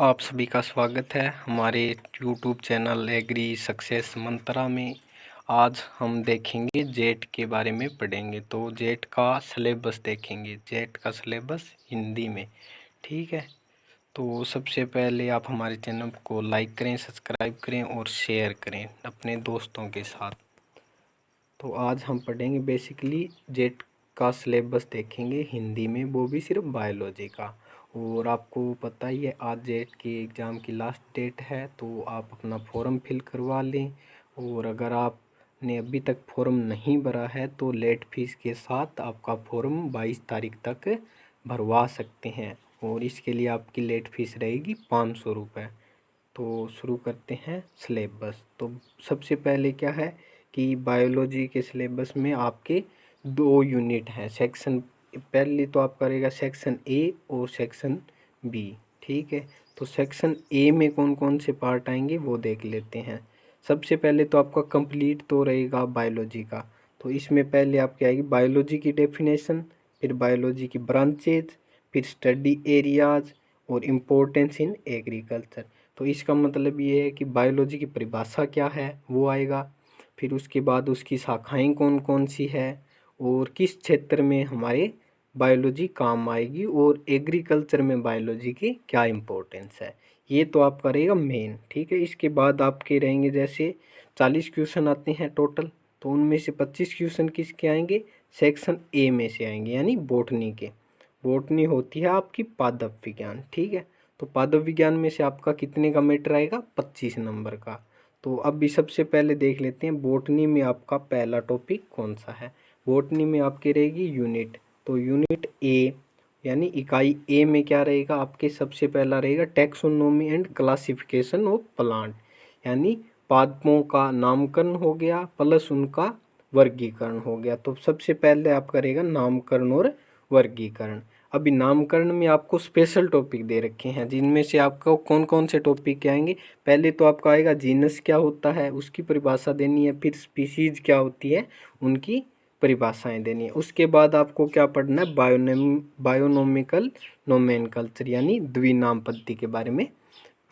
आप सभी का स्वागत है हमारे YouTube चैनल एग्री सक्सेस मंत्रा में। आज हम देखेंगे जेट के बारे में पढ़ेंगे। तो जेट का सिलेबस देखेंगे, जेट का सिलेबस हिंदी में। ठीक है, तो सबसे पहले आप हमारे चैनल को लाइक करें, सब्सक्राइब करें और शेयर करें अपने दोस्तों के साथ। तो आज हम पढ़ेंगे बेसिकली जेट का सिलेबस देखेंगे हिंदी में, वो भी सिर्फ बायोलॉजी का। और आपको पता ही है आज जेट की एग्ज़ाम की लास्ट डेट है, तो आप अपना फॉर्म फिल करवा लें। और अगर आपने अभी तक फॉर्म नहीं भरा है तो लेट फीस के साथ आपका फॉर्म 22 तारीख तक भरवा सकते हैं। और इसके लिए आपकी लेट फीस रहेगी 500 रुपये। तो शुरू करते हैं सिलेबस। तो सबसे पहले क्या है कि बायोलॉजी के सिलेबस में आपके 2 यूनिट हैं। सेक्शन पहले तो आप करेगा सेक्शन ए और सेक्शन बी। ठीक है, तो सेक्शन ए में कौन कौन से पार्ट आएंगे वो देख लेते हैं। सबसे पहले तो आपका कंप्लीट तो रहेगा बायोलॉजी का। तो इसमें पहले आपकी आएगी बायोलॉजी की डेफिनेशन, फिर बायोलॉजी की ब्रांचेज, फिर स्टडी एरियाज और इम्पोर्टेंस इन एग्रीकल्चर। तो इसका मतलब ये है कि बायोलॉजी की परिभाषा क्या है वो आएगा। फिर उसके बाद उसकी शाखाएं कौन कौन सी है और किस क्षेत्र में हमारे बायोलॉजी काम आएगी और एग्रीकल्चर में बायोलॉजी की क्या इम्पोर्टेंस है, ये तो आप करेगा मेन। ठीक है, इसके बाद आपके रहेंगे जैसे 40 क्वेश्चन आते हैं टोटल, तो उनमें से 25 क्वेश्चन किसके आएंगे, सेक्शन ए में से आएंगे, यानी बॉटनी के। बॉटनी होती है आपकी पादप विज्ञान। ठीक है, तो पादप विज्ञान में से आपका कितने का मीटर आएगा, 25 नंबर का। तो अब भी सबसे पहले देख लेते हैं बॉटनी में आपका पहला टॉपिक कौन सा है। बॉटनी में आपकी रहेगी यूनिट, तो यूनिट ए यानी इकाई ए में क्या रहेगा आपके, सबसे पहला रहेगा taxonomy and classification of plant, यानी पादपों का नामकरण हो गया प्लस उनका वर्गीकरण हो गया। तो सबसे पहले आप करेगा नामकरण और वर्गीकरण। अभी नामकरण में आपको स्पेशल टॉपिक दे रखे हैं, जिनमें से आपको कौन कौन से टॉपिक क्या आएंगे। पहले तो आपका आएगा जीनस क्या होता है, उसकी परिभाषा देनी है। फिर स्पीशीज क्या होती है, उनकी परिभाषाएं देनी है। उसके बाद आपको क्या पढ़ना है, बायोनोमिकल नोमेनकल्चर यानी द्विनाम पद्धति के बारे में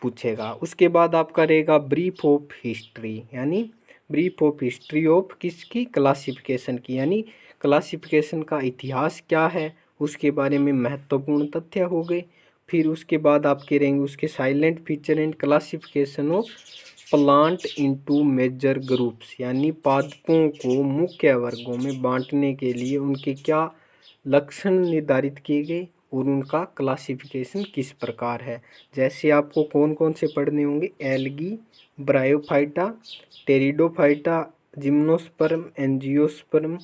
पूछेगा। उसके बाद आपका रहेगा ब्रीफ ऑफ हिस्ट्री, यानी ब्रीफ ऑफ हिस्ट्री ऑफ किसकी, क्लासिफिकेशन की, यानी क्लासिफिकेशन का इतिहास क्या है उसके बारे में महत्वपूर्ण तथ्य हो गए। फिर उसके बाद आपके रहेंगे उसके salient feature and classification of plant into major groups, यानी पादपों को मुख्य वर्गों में बांटने के लिए उनके क्या लक्षण निर्धारित किए गए और उनका क्लासिफिकेशन किस प्रकार है। जैसे आपको कौन कौन से पढ़ने होंगे, algae, bryophyta, pteridophyta, gymnosperm, angiosperm,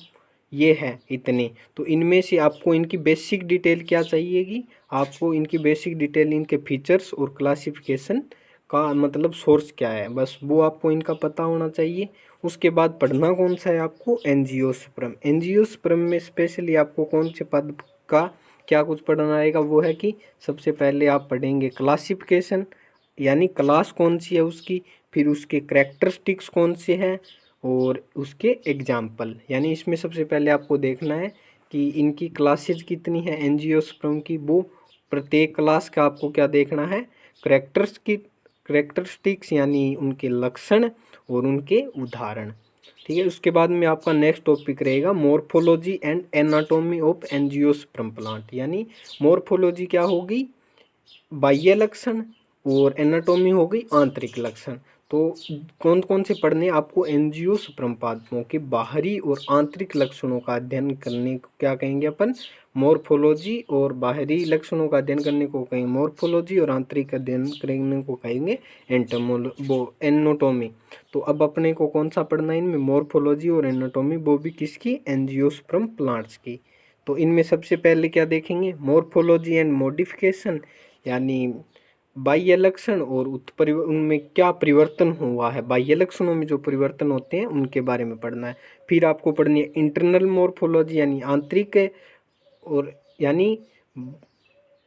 ये है इतने। तो इनमें से आपको इनकी बेसिक डिटेल क्या चाहिएगी, आपको इनकी बेसिक डिटेल, इनके फीचर्स और क्लासिफिकेशन का मतलब सोर्स क्या है, बस वो आपको इनका पता होना चाहिए। उसके बाद पढ़ना कौन सा है आपको, एंजियोस्पर्म। एंजियोस्पर्म में स्पेशली आपको कौन से पद का क्या कुछ पढ़ना आएगा, वो है कि सबसे पहले आप पढ़ेंगे क्लासिफिकेशन, यानी क्लास कौन सी है उसकी, फिर उसके करैक्टरिस्टिक्स कौन से हैं और उसके एग्जाम्पल। यानी इसमें सबसे पहले आपको देखना है कि इनकी क्लासेज कितनी है एंजियोस्पर्म की, वो प्रत्येक क्लास का आपको क्या देखना है, करैक्टरिस्टिक्स यानी उनके लक्षण और उनके उदाहरण। ठीक है, उसके बाद में आपका नेक्स्ट टॉपिक रहेगा morphology and anatomy of angiosperm plant, यानी मॉर्फोलॉजी क्या होगी, बाह्य लक्षण, और एनाटॉमी हो गई आंतरिक लक्षण। तो कौन कौन से पढ़ने आपको, एंजियोस्पर्म पादपों के बाहरी और आंतरिक लक्षणों का अध्ययन करने को क्या कहेंगे अपन, मॉर्फोलॉजी, और बाहरी लक्षणों का अध्ययन करने को कहेंगे मॉर्फोलॉजी, और आंतरिक अध्ययन करने को कहेंगे एनाटॉमी। तो अब अपने को कौन सा पढ़ना है इनमें, मॉर्फोलॉजी और एनाटॉमी, वो भी किसकी, एंजियोस्पर्म प्लांट्स की। तो इनमें सबसे पहले क्या देखेंगे, मॉर्फोलॉजी एंड मॉडिफिकेशन, यानी बाह्य लक्षण और उनमें क्या परिवर्तन हुआ है, बाह्य लक्षणों में जो परिवर्तन होते हैं उनके बारे में पढ़ना है। फिर आपको पढ़नी है इंटरनल मॉर्फोलॉजी, यानी आंतरिक, और यानी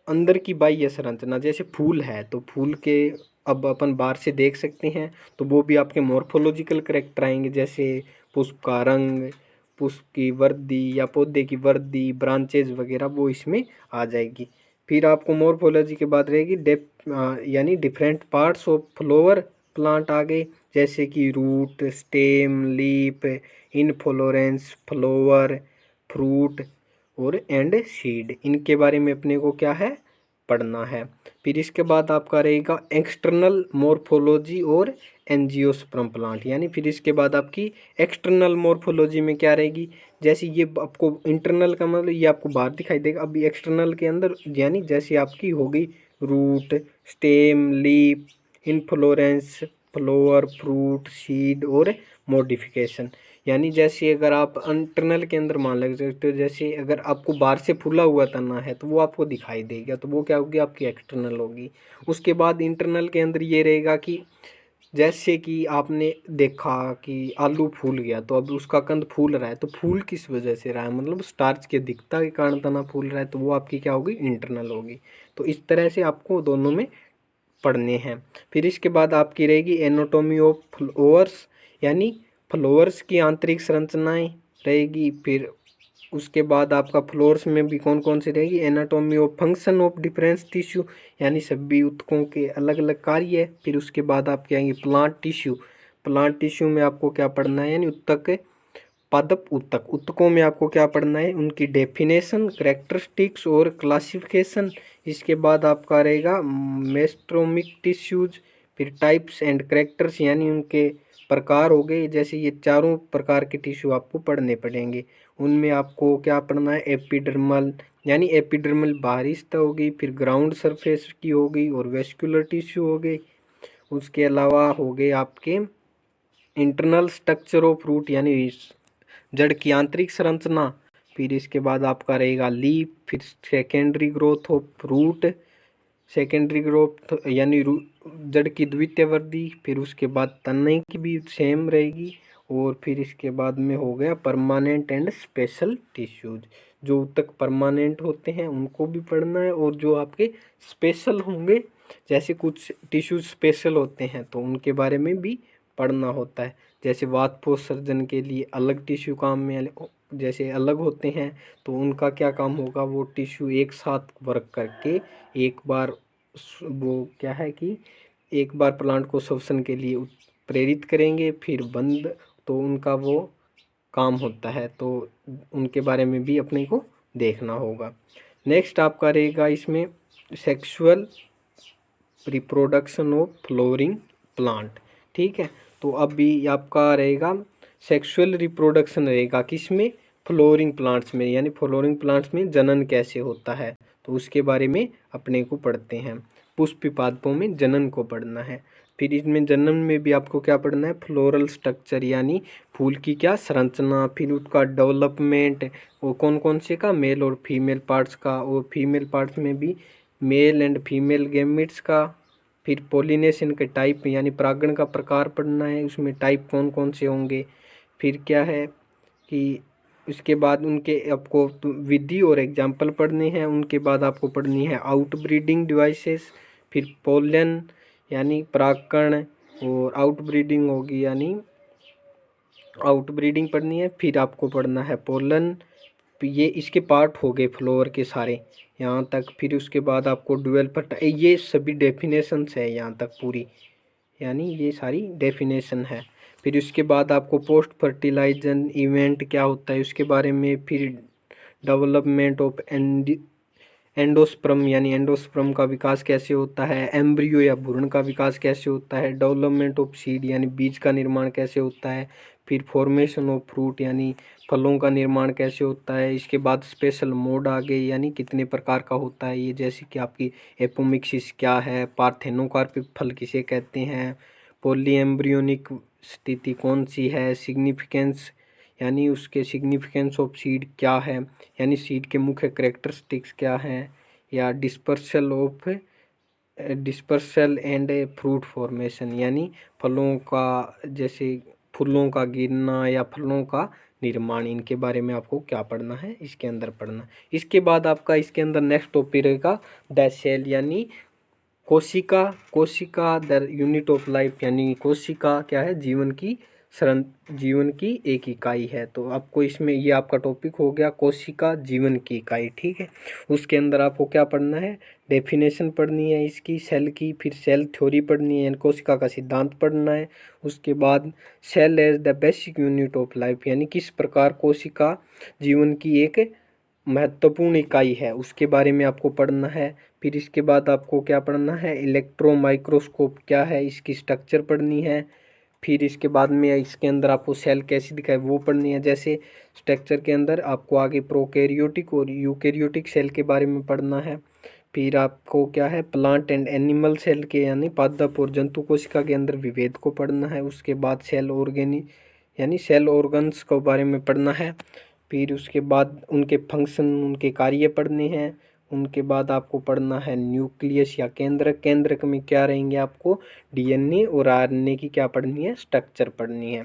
अंदर की बाह्य संरचना। जैसे फूल है तो फूल के अब अपन बाहर से देख सकते हैं, तो वो भी आपके मॉर्फोलॉजिकल करेक्टर आएंगे। जैसे पुष्प का रंग, पुष्प की वर्दी या पौधे की वर्दी, ब्रांचेज वगैरह वो इसमें आ जाएगी। फिर आपको मोर्फोलॉजी के बाद रहेगी यानी different parts of flower plant आ गए, जैसे कि root, stem, leaf, inflorescence, flower, fruit और एंड सीड। इनके बारे में अपने को क्या है पढ़ना है। फिर इसके बाद आपका रहेगा एक्सटर्नल मोर्फोलॉजी और एंजियोस्पर्म प्लांट, यानी फिर इसके बाद आपकी एक्सटर्नल मोर्फोलॉजी में क्या रहेगी, जैसे ये आपको इंटरनल का मतलब ये आपको बाहर दिखाई देगा, अभी एक्सटर्नल के अंदर यानी जैसे आपकी होगी root, stem, leaf, inflorescence, flower, fruit, seed और मॉडिफिकेशन। यानी जैसे अगर आप इंटरनल के अंदर मान लग सकते हो, जैसे अगर आपको बाहर से फूला हुआ तना है तो वो आपको दिखाई देगा, तो वो क्या होगी आपकी एक्सटर्नल होगी। उसके बाद इंटरनल के अंदर ये रहेगा कि जैसे कि आपने देखा कि आलू फूल गया तो अब उसका कंद फूल रहा है, तो फूल किस वजह से रहा है, मतलब स्टार्च की अधिकता के कारण तना फूल रहा है, तो वो आपकी क्या होगी इंटरनल होगी। तो इस तरह से आपको दोनों में पढ़ने हैं। फिर इसके बाद आपकी रहेगी एनाटॉमी ऑफ फ्लावर्स, यानी फ्लावर्स की आंतरिक संरचनाएं रहेगी। फिर उसके बाद आपका फ्लोर्स में भी कौन कौन सी रहेगी, anatomy of function of difference tissue, यानी सभी ऊतकों के अलग अलग कार्य है। फिर उसके बाद आप क्या आएंगे प्लांट टिश्यू, प्लांट टिश्यू में आपको क्या पढ़ना है, यानी ऊतक, पादप ऊतक, ऊतकों में आपको क्या पढ़ना है, उनकी डेफिनेशन, कैरेक्टरिस्टिक्स और क्लासिफिकेशन। इसके बाद आपका रहेगा मेस्ट्रोमिक टिश्यूज, फिर टाइप्स एंड कैरेक्टर्स, यानी उनके प्रकार हो गए। जैसे ये चारों प्रकार के टिश्यू आपको पढ़ने पड़ेंगे। उनमें आपको क्या पढ़ना है, एपिडर्मल, यानी एपिडर्मल बाहरी सतह होगी, फिर ग्राउंड सरफेस की होगी और वेस्कुलर टिश्यू हो गई। उसके अलावा हो गए आपके इंटरनल स्ट्रक्चर ऑफ रूट, यानी जड़ की आंतरिक संरचना। फिर इसके बाद आपका रहेगा लीफ, फिर secondary growth of root, secondary growth यानी जड़ की द्वितीय वृद्धि। फिर उसके बाद तने की भी सेम रहेगी। और फिर इसके बाद में हो गया परमानेंट एंड स्पेशल टिश्यूज, जो तक परमानेंट होते हैं उनको भी पढ़ना है, और जो आपके स्पेशल होंगे, जैसे कुछ टिश्यूज स्पेशल होते हैं तो उनके बारे में भी पढ़ना होता है। जैसे वातपोषण के लिए अलग टिश्यू काम में जैसे अलग होते हैं, तो उनका क्या काम होगा, वो टिश्यू एक साथ वर्क करके एक बार वो क्या है कि एक बार प्लांट को श्वसन के लिए प्रेरित करेंगे, फिर बंद, तो उनका वो काम होता है, तो उनके बारे में भी अपने को देखना होगा। नेक्स्ट आपका रहेगा इसमें sexual reproduction of flowering plant, ठीक है। तो अभी आपका रहेगा सेक्सुअल रिप्रोडक्शन रहेगा किसमें, फ्लोरिंग प्लांट्स में, यानी फ्लोरिंग प्लांट्स में जनन कैसे होता है, तो उसके बारे में अपने को पढ़ते हैं। पुष्प पादपों में जनन को पढ़ना है। फिर इसमें जनन में भी आपको क्या पढ़ना है, फ्लोरल स्ट्रक्चर, यानी फूल की क्या संरचना, फिर उसका डेवलपमेंट, वो कौन कौन से का, मेल और फीमेल पार्ट्स का, और फीमेल पार्ट्स में भी मेल एंड फीमेल गैमेट्स का। फिर पोलिनेशन के टाइप, यानी परागण का प्रकार पढ़ना है, उसमें टाइप कौन कौन से होंगे। फिर क्या है कि उसके बाद उनके आपको विधि और एग्जाम्पल पढ़ने हैं। उनके बाद आपको पढ़नी है आउट ब्रीडिंग डिवाइसेस, फिर पोलन यानी परागकण, और आउट ब्रीडिंग होगी यानी आउट ब्रीडिंग पढ़नी है। फिर आपको पढ़ना है पोलन, ये इसके पार्ट हो गए फ्लोवर के सारे यहाँ तक। फिर उसके बाद आपको डेवलपर, ये सभी डेफिनेशंस है यहाँ तक पूरी, यानी ये सारी डेफिनेशन है। फिर उसके बाद आपको पोस्ट फर्टिलाइजन इवेंट क्या होता है उसके बारे में, फिर डेवलपमेंट ऑफ एंडोस्पर्म, यानी एंडोस्पर्म का विकास कैसे होता है, एम्ब्रियो या भ्रूण का विकास कैसे होता है, डेवलपमेंट ऑफ सीड, यानी बीज का निर्माण कैसे होता है, फिर फॉर्मेशन ऑफ फ्रूट, यानी फलों का निर्माण कैसे होता है। इसके बाद स्पेशल मोड आ गए, यानी कितने प्रकार का होता है ये, जैसे कि आपकी एपोमिक्सिस क्या है, पार्थेनोकार्पिक फल किसे कहते हैं, पॉली एम्ब्रियोनिक स्थिति कौन सी है, सिग्निफिकेंस, यानी उसके सिग्निफिकेंस ऑफ सीड क्या है, यानी सीड के मुख्य करेक्टरिस्टिक्स क्या हैं, या डिस्पर्सल एंड फ्रूट फॉर्मेशन, यानी फलों का जैसे फूलों का गिरना या फलों का निर्माण, इनके बारे में आपको क्या पढ़ना है इसके अंदर पढ़ना। इसके बाद आपका इसके अंदर नेक्स्ट टॉपिक रहेगा द सेल, यानी कोशिका, कोशिका द यूनिट ऑफ लाइफ, यानी कोशिका क्या है जीवन की जीवन की एक इकाई है। तो आपको इसमें ये आपका टॉपिक हो गया कोशिका जीवन की इकाई, ठीक है। उसके अंदर आपको क्या पढ़ना है, डेफिनेशन पढ़नी है इसकी सेल की, फिर सेल थ्योरी पढ़नी है यानी कोशिका का सिद्धांत पढ़ना है। उसके बाद cell as the basic unit of life यानी किस प्रकार कोशिका जीवन की एक महत्वपूर्ण इकाई है उसके बारे में आपको पढ़ना है। फिर इसके बाद आपको क्या पढ़ना है, इलेक्ट्रो माइक्रोस्कोप क्या है इसकी स्ट्रक्चर पढ़नी है। फिर इसके बाद में इसके अंदर आपको सेल कैसी दिखाए वो पढ़नी है। जैसे स्ट्रक्चर के अंदर आपको आगे प्रोकैरियोटिक और यूकैरियोटिक सेल के बारे में पढ़ना है। फिर आपको क्या है, प्लांट एंड एनिमल सेल के यानी पादप और जंतु कोशिका के अंदर विभेद को पढ़ना है। उसके बाद सेल ऑर्गेनी यानी सेल ऑर्गन्स के बारे में पढ़ना है। फिर उसके बाद उनके फंक्शन उनके कार्य पढ़ने हैं। उनके बाद आपको पढ़ना है न्यूक्लियस या केंद्रक। केंद्रक में क्या रहेंगे, आपको डीएनए और आरएनए की क्या पढ़नी है, स्ट्रक्चर पढ़नी है,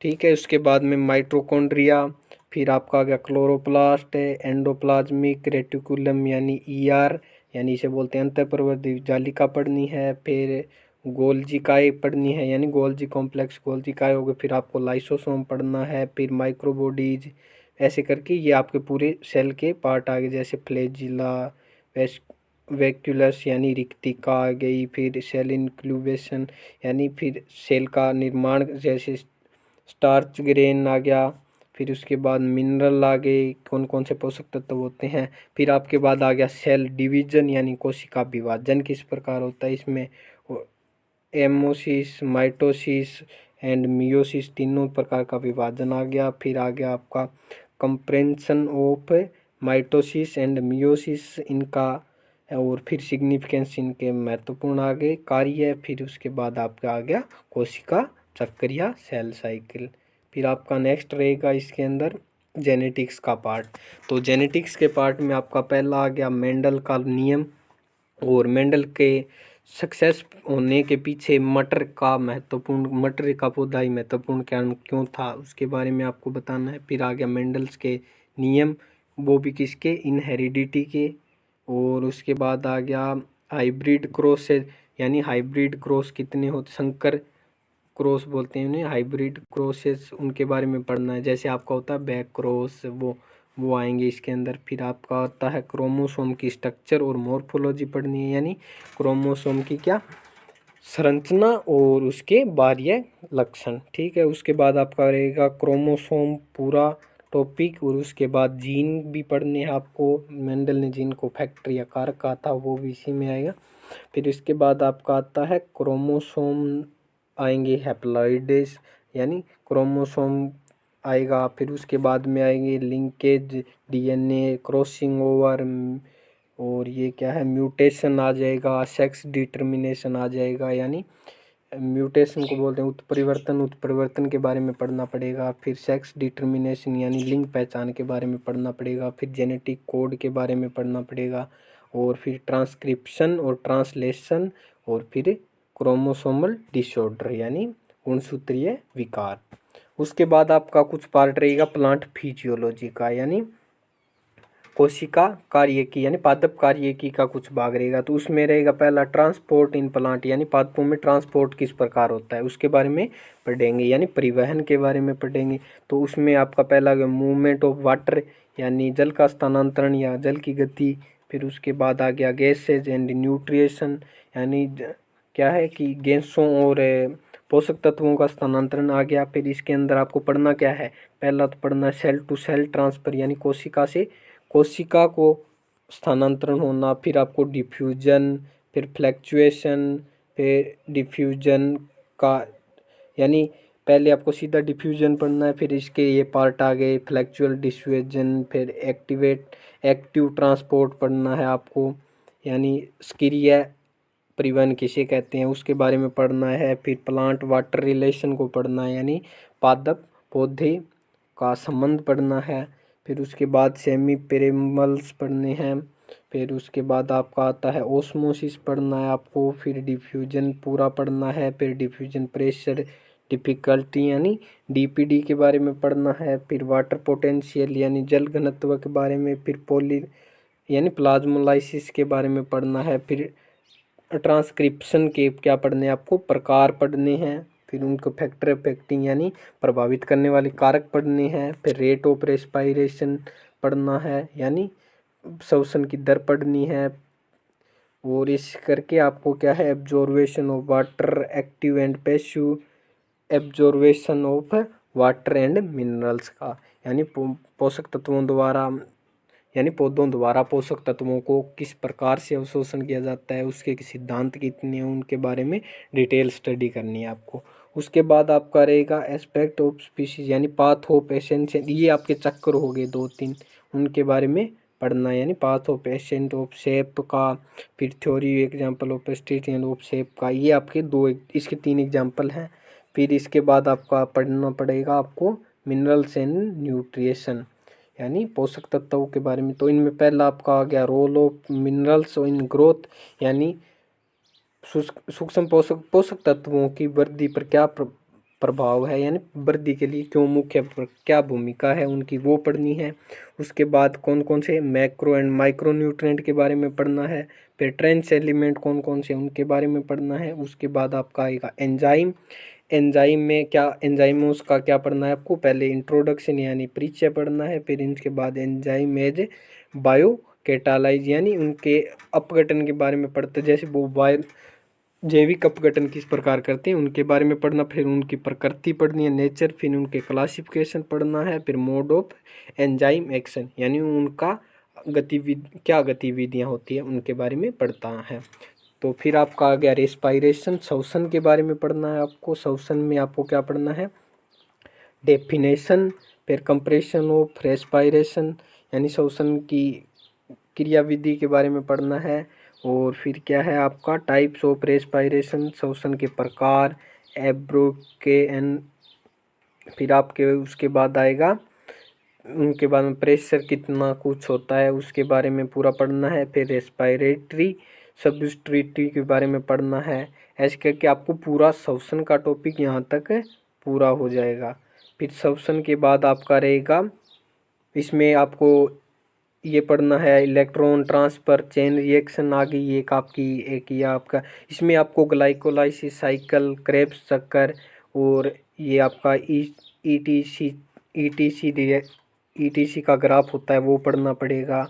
ठीक है। उसके बाद में माइटोकॉन्ड्रिया, फिर आपका आ गया क्लोरोप्लास्ट, एंडोप्लाज्मिक रेटिकुलम यानी ईआर यानी इसे बोलते हैं अंतःप्रवर्धी जालिका पढ़नी है। फिर गोल्जी काय पढ़नी है यानी गोल्जी कॉम्प्लेक्स गोल्जी काय हो गए। फिर आपको लाइसोसोम पढ़ना है, फिर माइक्रोबॉडीज, ऐसे करके ये आपके पूरे सेल के पार्ट आ गए। जैसे फ्लैजिला, वैक्यूलस यानी रिक्तिका आ गई। फिर सेल इंक्यूबेशन यानी फिर सेल का निर्माण, जैसे स्टार्च ग्रेन आ गया। फिर उसके बाद मिनरल आ गए, कौन कौन से पोषक तत्व होते हैं। फिर आपके बाद आ गया सेल डिवीजन यानी कोशिका विभाजन किस प्रकार होता है। इसमें एमोसिस, माइटोसिस एंड मियोसिस तीनों प्रकार का विभाजन आ गया। फिर आ गया आपका compression of mitosis and meiosis इनका, और फिर सिग्निफिकेंस इनके महत्वपूर्ण आ गए कार्य। फिर उसके बाद आपका आ गया कोशिका चक्र या सेल साइकिल। फिर आपका नेक्स्ट रहेगा इसके अंदर जेनेटिक्स का पार्ट। तो जेनेटिक्स के पार्ट में आपका पहला आ गया मेंडल का नियम, और मेंडल के सक्सेस होने के पीछे मटर का पौधा ही महत्वपूर्ण क्यों था उसके बारे में आपको बताना है। फिर आ गया मेंडल्स के नियम, वो भी किसके, इनहेरिडिटी के। और उसके बाद आ गया हाइब्रिड क्रॉस यानी हाइब्रिड क्रॉस कितने होते, संकर क्रॉस बोलते हैं उन्हें, हाइब्रिड क्रॉसेस उनके बारे में पढ़ना है। जैसे आपका होता है बैक क्रॉस, वो आएंगे इसके अंदर। फिर आपका आता है क्रोमोसोम की स्ट्रक्चर और मॉर्फोलॉजी पढ़नी है यानी क्रोमोसोम की क्या संरचना और उसके बाह्य लक्षण, ठीक है। उसके बाद आपका रहेगा क्रोमोसोम पूरा टॉपिक, और उसके बाद जीन भी पढ़ने हैं आपको। मेंडल ने जीन को फैक्टर या कारक कहा था, वो भी इसी में आएगा। फिर इसके बाद आपका आता है क्रोमोसोम आएंगे हैप्लॉइड्स यानी क्रोमोसोम आएगा। फिर उसके बाद में आएंगे लिंकेज, डीएनए, क्रॉसिंग ओवर, और ये क्या है म्यूटेशन आ जाएगा, सेक्स डिटर्मिनेशन आ जाएगा यानी म्यूटेशन को बोलते हैं उत्परिवर्तन, उत्परिवर्तन के बारे में पढ़ना पड़ेगा। फिर सेक्स डिटर्मिनेशन यानी लिंग पहचान के बारे में पढ़ना पड़ेगा। फिर जेनेटिक कोड के बारे में पढ़ना पड़ेगा, और फिर ट्रांसक्रिप्शन और ट्रांसलेशन, और फिर क्रोमोसोमल डिसऑर्डर यानी गुणसूत्रीय विकार। उसके बाद आपका कुछ पार्ट रहेगा प्लांट फिजियोलॉजी का यानी कोशिका कार्यकी यानी पादप कार्यकी का कुछ भाग रहेगा। तो उसमें रहेगा पहला ट्रांसपोर्ट इन प्लांट यानी पादपों में ट्रांसपोर्ट किस प्रकार होता है उसके बारे में पढ़ेंगे यानी परिवहन के बारे में पढ़ेंगे। तो उसमें आपका पहला मूवमेंट ऑफ वाटर यानी जल का स्थानांतरण या जल की गति। फिर उसके बाद आ गया गैसेज एंड न्यूट्रिएशन यानी क्या है कि गैसों और पोषक तत्वों का स्थानांतरण आ गया। फिर इसके अंदर आपको पढ़ना क्या है, पहला तो पढ़ना सेल टू सेल ट्रांसफर यानी कोशिका से कोशिका को स्थानांतरण होना। फिर आपको डिफ्यूजन, फिर फ्लैक्चुएशन, फिर डिफ्यूजन का यानी पहले आपको सीधा डिफ्यूजन पढ़ना है, फिर इसके ये पार्ट आ गए फ्लैक्चुअल डिफ्यूजन, फिर एक्टिव ट्रांसपोर्ट पढ़ना है आपको यानी सक्रिय परिवहन किसे कहते हैं उसके बारे में पढ़ना है। फिर प्लांट वाटर रिलेशन को पढ़ना है यानी पादप पौधे का संबंध पढ़ना है। फिर उसके बाद सेमी पेरिमल्स पढ़ने हैं। फिर उसके बाद आपका आता है ओस्मोसिस पढ़ना है आपको। फिर डिफ्यूजन पूरा पढ़ना है। फिर डिफ्यूजन प्रेशर डिफ़िकल्टी यानी डीपीडी के बारे में पढ़ना है। फिर वाटर पोटेंशियल यानी जल घनत्व के बारे में। फिर पोली यानी प्लाज्मोलाइसिस के बारे में पढ़ना है। फिर ट्रांसक्रिप्शन के क्या पढ़ने हैं आपको, प्रकार पढ़ने हैं। फिर उनको फैक्टर अफेक्टिंग यानी प्रभावित करने वाले कारक पढ़ने हैं। फिर रेट ऑफ रेस्पायरेशन पढ़ना है यानी श्वसन की दर पढ़नी है। और इस करके आपको क्या है, absorption of water, active and passive absorption of water and minerals का, यानी पोषक तत्वों द्वारा यानी पौधों द्वारा पोषक तत्वों को किस प्रकार से अवशोषण किया जाता है, उसके सिद्धांत कितने हैं, उनके बारे में डिटेल स्टडी करनी है आपको। उसके बाद आपका रहेगा एस्पेक्ट ऑफ स्पीशीज यानी पाथ ऑफ एसेंशियल, ये आपके चक्कर हो गए 2-3, उनके बारे में पढ़ना है यानी path of ascent of shape का, फिर theory example of station of shape का, ये आपके इसके 3 एग्जाम्पल हैं। फिर इसके बाद आपका पढ़ना पड़ेगा आपको मिनरल्स एंड न्यूट्रिशन यानी पोषक तत्वों के बारे में। तो इनमें पहला आपका आ गया role of minerals in growth यानी सूक्ष्म पोषक तत्वों की वृद्धि पर क्या प्रभाव है, यानी वृद्धि के लिए क्यों मुख्य क्या भूमिका है उनकी, वो पढ़नी है। उसके बाद कौन कौन से मैक्रो एंड माइक्रो न्यूट्रिएंट के बारे में पढ़ना है। फिर ट्रेंच एलिमेंट कौन कौन से उनके बारे में पढ़ना है। उसके बाद आपका आएगा एंजाइम, एंजाइम में क्या एंजाइमोस का क्या पढ़ना है आपको, पहले इंट्रोडक्शन यानी परिचय पढ़ना है। फिर इनके बाद एंजाइम एज बायो कैटालाइज यानी उनके अपघटन के बारे में पढ़ते, जैसे वो जैविक अपघटन किस प्रकार करते हैं उनके बारे में पढ़ना। फिर उनकी प्रकृति पढ़नी है, नेचर। फिर उनके क्लासिफिकेशन पढ़ना है। फिर मोड ऑफ एंजाइम एक्शन यानी उनका क्या गतिविधियाँ होती है उनके बारे में पढ़ता है। तो फिर आपका आ गया रेस्पायरेशन, श्वसन के बारे में पढ़ना है आपको। श्वसन में आपको क्या पढ़ना है, डेफिनेशन। फिर कंप्रेशन ऑफ रेस्पायरेशन यानी श्वसन की क्रियाविधि के बारे में पढ़ना है। और फिर क्या है आपका टाइप्स ऑफ रेस्पायरेशन, श्वसन के प्रकार, एब्रोकेन। फिर आपके उसके बाद आएगा उनके बाद में प्रेशर कितना कुछ होता है उसके बारे में पूरा पढ़ना है। फिर रेस्पायरेटरी सब्स्ट्रेटी के बारे में पढ़ना है। ऐसे करके आपको पूरा श्वसन का टॉपिक यहाँ तक पूरा हो जाएगा। फिर श्वसन के बाद आपका रहेगा, इसमें आपको ये पढ़ना है इलेक्ट्रॉन ट्रांसफर चेन रिएक्शन आ गई एक आपकी, एक ये आपका इसमें आपको ग्लाइकोलाइसिस साइकिल, क्रेब्स चक्कर, और ये आपका ईटीसी का ग्राफ होता है वो पढ़ना पड़ेगा।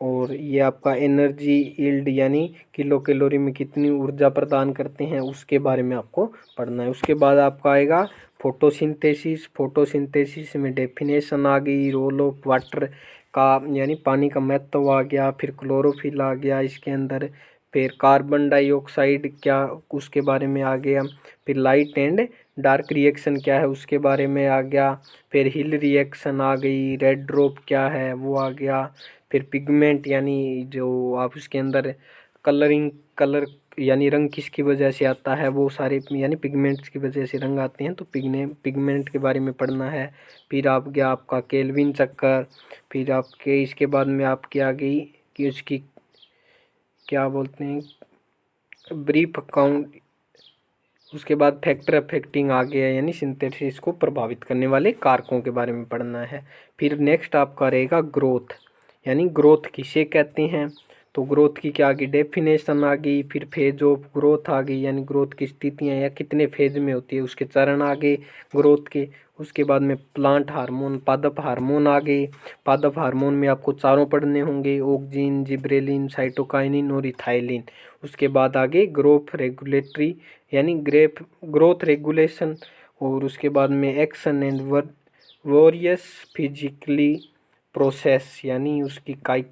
और ये आपका एनर्जी यील्ड यानी किलो कैलोरी में कितनी ऊर्जा प्रदान करते हैं उसके बारे में आपको पढ़ना है। उसके बाद आपका आएगा फोटोसिंथेसिस, फोटोसिंथेसिस में डेफिनेशन आ गई, रोल ऑफ वाटर का यानी पानी का महत्व आ गया। फिर क्लोरोफिल आ गया इसके अंदर। फिर कार्बन डाइऑक्साइड क्या उसके बारे में आ गया। फिर लाइट एंड डार्क रिएक्शन क्या है उसके बारे में आ गया। फिर हिल रिएक्शन आ गई, रेड ड्रॉप क्या है वो आ गया। फिर पिगमेंट यानी जो आप उसके अंदर कलर यानी रंग किसकी वजह से आता है, वो सारे यानी पिगमेंट्स की वजह से रंग आते हैं, तो पिगमेंट के बारे में पढ़ना है। फिर आप गया आपका केल्विन चक्कर। फिर आपके इसके बाद में आपकी आ गई कि उसकी क्या बोलते हैं ब्रीफ अकाउंट। उसके बाद फैक्टर अफेक्टिंग आ गया यानी सिंथेसिस को प्रभावित करने वाले कारकों के बारे में पढ़ना है। फिर नेक्स्ट आपका रहेगा ग्रोथ यानी ग्रोथ किसे कहते हैं, तो ग्रोथ की क्या आ गई डेफिनेशन आ गई। फिर फेज ऑफ ग्रोथ आ गई यानी ग्रोथ की स्थितियाँ या कितने फेज में होती है उसके चरण आ गए ग्रोथ के। उसके बाद में प्लांट हार्मोन, पादप हार्मोन आ गए। पादप हार्मोन में आपको चारों पढ़ने होंगे, ऑक्जिन, जिब्रेलिन, साइटोकाइनिन और इथाइलिन। उसके बाद आगे ग्रोथ रेगुलेटरी यानी ग्रोथ रेगुलेशन। और उसके बाद में एक्शन एंड वॉरियस फिजिकली प्रोसेस यानी उसकी कायिक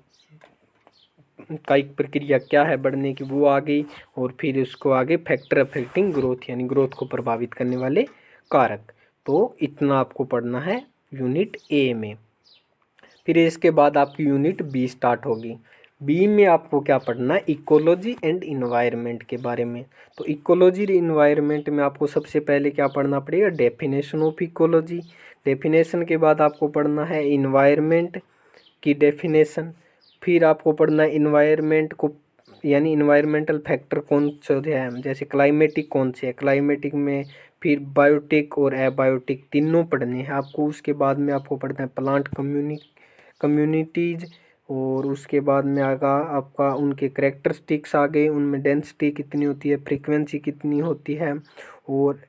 प्रक्रिया क्या है बढ़ने की वो आ गई। और फिर उसको आगे फैक्टर अफेक्टिंग ग्रोथ यानी ग्रोथ को प्रभावित करने वाले कारक। तो इतना आपको पढ़ना है यूनिट ए में। फिर इसके बाद आपकी यूनिट बी स्टार्ट होगी। बी में आपको क्या पढ़ना है, इकोलॉजी एंड इन्वायरमेंट के बारे में। तो इकोलॉजी इन्वायरमेंट में आपको सबसे पहले क्या पढ़ना पड़ेगा, डेफिनेशन ऑफ इकोलॉजी। डेफिनेशन के बाद आपको पढ़ना है इन्वायरमेंट की डेफिनेशन। फिर आपको पढ़ना है इन्वायरमेंट को यानी इन्वायरमेंटल फैक्टर कौन से हैं, जैसे क्लाइमेटिक कौन से है, क्लाइमेटिक में फिर बायोटिक और एबायोटिक तीनों पढ़ने हैं आपको। उसके बाद में आपको पढ़ना है प्लांट कम्युनिटीज़। और उसके बाद में आगा आपका उनके करेक्टरिस्टिक्स आ गए, उनमें डेंसिटी कितनी होती है, फ्रीक्वेंसी कितनी होती है, और